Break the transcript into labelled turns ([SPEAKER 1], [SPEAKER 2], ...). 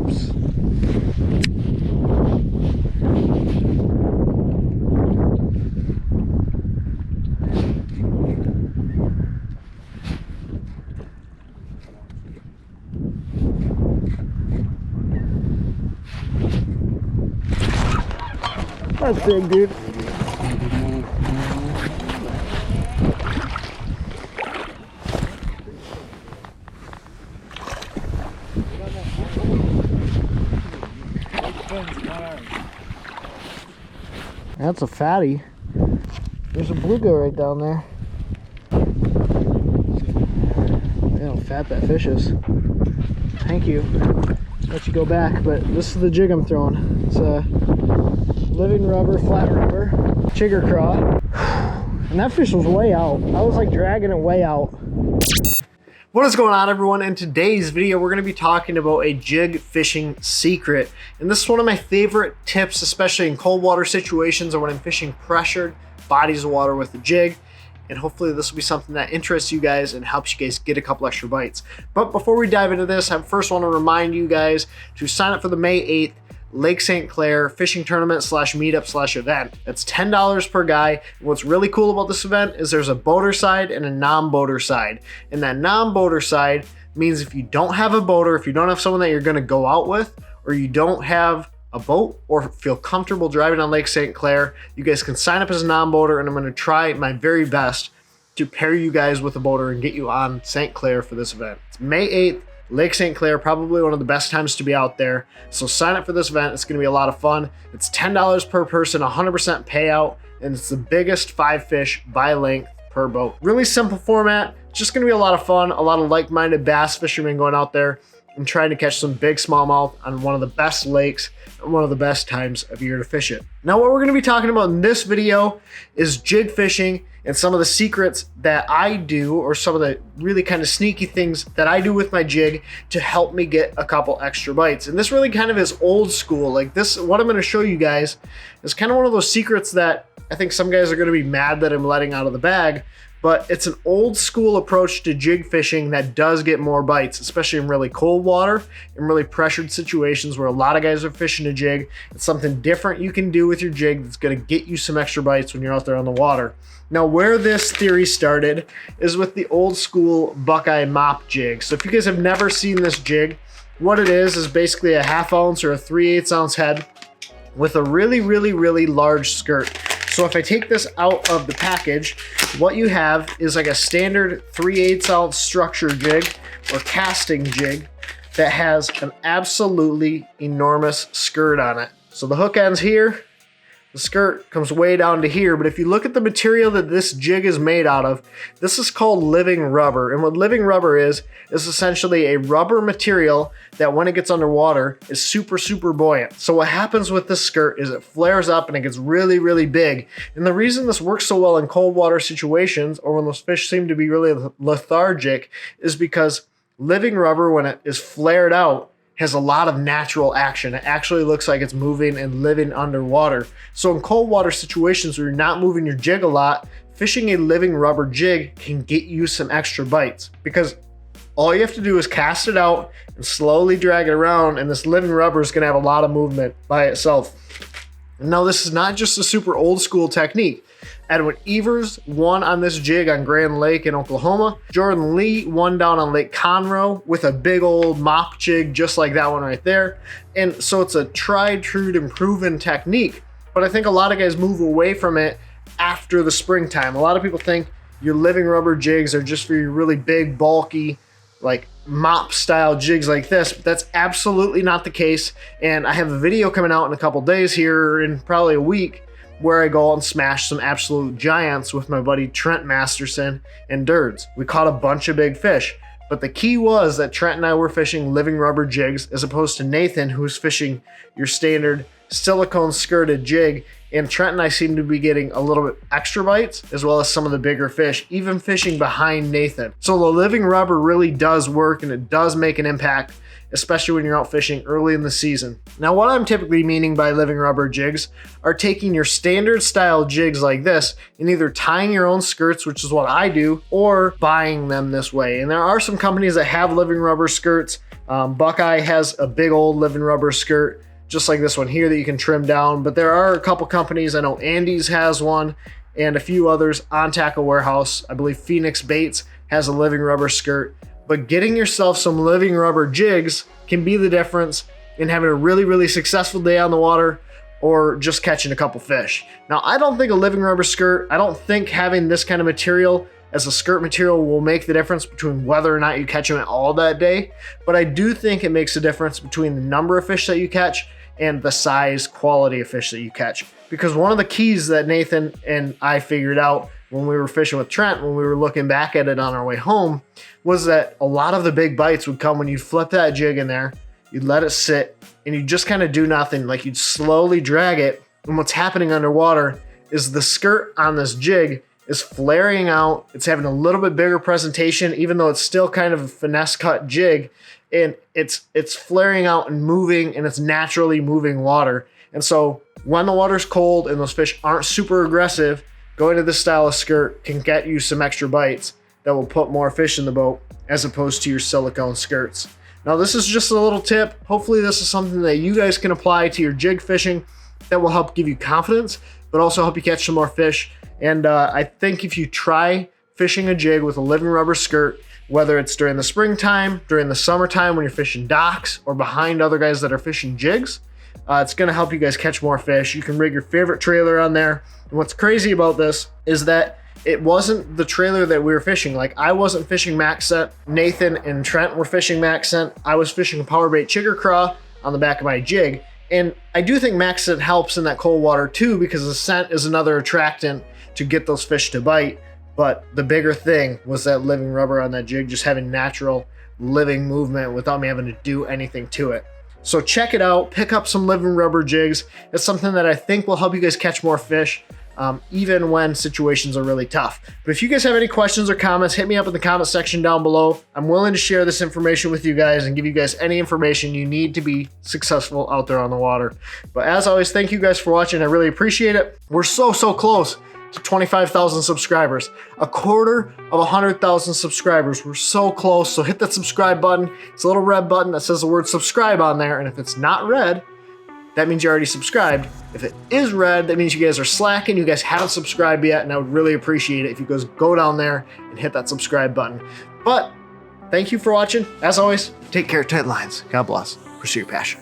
[SPEAKER 1] Oops. That's big, dude. That's a fatty. There's a bluegill right down there. Look how fat that fish is. Thank you. Let you go back, but this is the jig I'm throwing. It's a living rubber, flat rubber, chigger craw. And that fish was way out. I was like dragging it way out. What is going on, everyone? In today's video, we're going to be talking about a jig fishing secret. And this is one of my favorite tips, especially in cold water situations or when I'm fishing pressured bodies of water with a jig. And hopefully this will be something that interests you guys and helps you guys get a couple extra bites. But before we dive into this, I first want to remind you guys to sign up for the May 8th Lake St. Clair fishing tournament / meetup / event. It's $10 per guy. And what's really cool about this event is there's a boater side and a non-boater side. And that non-boater side means if you don't have a boater, if you don't have someone that you're going to go out with, or you don't have a boat or feel comfortable driving on Lake St. Clair, you guys can sign up as a non-boater, and I'm going to try my very best to pair you guys with a boater and get you on St. Clair for this event. It's May 8th. Lake St. Clair, probably one of the best times to be out there. So sign up for this event. It's going to be a lot of fun. It's $10 per person, 100% payout, and it's the biggest 5 fish by length per boat. Really simple format. It's just going to be a lot of fun. A lot of like-minded bass fishermen going out there and trying to catch some big smallmouth on one of the best lakes and one of the best times of year to fish it. Now, what we're going to be talking about in this video is jig fishing and some of the secrets that I do, or some of the really kind of sneaky things that I do with my jig to help me get a couple extra bites. And this really kind of is old school. Like this, what I'm going to show you guys is kind of one of those secrets that I think some guys are going to be mad that I'm letting out of the bag, but it's an old school approach to jig fishing that does get more bites, especially in really cold water and really pressured situations where a lot of guys are fishing a jig. It's something different you can do with your jig that's going to get you some extra bites when you're out there on the water. Now, where this theory started is with the old school Buckeye mop jig. So if you guys have never seen this jig, what it is basically a 1/2 ounce or a 3/8 ounce head with a really, really, really large skirt. So if I take this out of the package, what you have is like a standard 3/8 ounce structure jig or casting jig that has an absolutely enormous skirt on it. So the hook ends here, the skirt comes way down to here, but if you look at the material that this jig is made out of, this is called living rubber. And what living rubber is essentially a rubber material that when it gets underwater is super, super buoyant. So what happens with this skirt is it flares up and it gets really, really big. And the reason this works so well in cold water situations or when those fish seem to be really lethargic is because living rubber, when it is flared out, has a lot of natural action. It actually looks like it's moving and living underwater. So in cold water situations where you're not moving your jig a lot, fishing a living rubber jig can get you some extra bites because all you have to do is cast it out and slowly drag it around, and this living rubber is gonna have a lot of movement by itself. Now, this is not just a super old school technique. Edwin Evers won on this jig on Grand Lake in Oklahoma. Jordan Lee won down on Lake Conroe with a big old mop jig just like that one right there. And so it's a tried, true, and proven technique. But I think a lot of guys move away from it after the springtime. A lot of people think your living rubber jigs are just for your really big, bulky, like mop style jigs like this, but that's absolutely not the case. And I have a video coming out in a couple days here in probably a week where I go out and smash some absolute giants with my buddy Trent Masterson and Durds. We caught a bunch of big fish, but the key was that Trent and I were fishing living rubber jigs as opposed to Nathan, who's fishing your standard silicone skirted jig. And Trent and I seem to be getting a little bit extra bites, as well as some of the bigger fish, even fishing behind Nathan. So the living rubber really does work, and it does make an impact, especially when you're out fishing early in the season. Now, what I'm typically meaning by living rubber jigs are taking your standard style jigs like this and either tying your own skirts, which is what I do, or buying them this way. And there are some companies that have living rubber skirts. Buckeye has a big old living rubber skirt, just like this one here, that you can trim down. But there are a couple companies, I know Andy's has one, and a few others. On Tackle Warehouse, I believe Phoenix Baits has a living rubber skirt. But getting yourself some living rubber jigs can be the difference in having a really, really successful day on the water or just catching a couple fish. Now, I don't think a living rubber skirt, I don't think having this kind of material as a skirt material will make the difference between whether or not you catch them at all that day. But I do think it makes a difference between the number of fish that you catch and the size, quality of fish that you catch. Because one of the keys that Nathan and I figured out when we were fishing with Trent, when we were looking back at it on our way home, was that a lot of the big bites would come when you flip that jig in there, you'd let it sit, and you just kind of do nothing. Like, you'd slowly drag it, and what's happening underwater is the skirt on this jig is flaring out. It's having a little bit bigger presentation, even though it's still kind of a finesse cut jig, and it's flaring out and moving, and it's naturally moving water. And so when the water's cold and those fish aren't super aggressive, going to this style of skirt can get you some extra bites that will put more fish in the boat as opposed to your silicone skirts. Now, this is just a little tip. Hopefully this is something that you guys can apply to your jig fishing that will help give you confidence, but also help you catch some more fish. And I think if you try fishing a jig with a living rubber skirt, whether it's during the springtime, during the summertime when you're fishing docks, or behind other guys that are fishing jigs, it's gonna help you guys catch more fish. You can rig your favorite trailer on there. And what's crazy about this is that it wasn't the trailer that we were fishing. Like, I wasn't fishing max scent. Nathan and Trent were fishing max scent. I was fishing a power bait chigger craw on the back of my jig. And I do think max scent helps in that cold water too, because the scent is another attractant to get those fish to bite. But the bigger thing was that living rubber on that jig, just having natural living movement without me having to do anything to it. So check it out, pick up some living rubber jigs. It's something that I think will help you guys catch more fish, even when situations are really tough. But if you guys have any questions or comments, hit me up in the comment section down below. I'm willing to share this information with you guys and give you guys any information you need to be successful out there on the water. But as always, thank you guys for watching. I really appreciate it. We're so close to 25,000 subscribers, a quarter of 100,000 subscribers. We're so close. So hit that subscribe button. It's a little red button that says the word subscribe on there. And if it's not red, that means you're already subscribed. If it is red, that means you guys are slacking. You guys haven't subscribed yet. And I would really appreciate it if you guys go down there and hit that subscribe button. But thank you for watching. As always, take care, tight lines. God bless. Pursue your passion.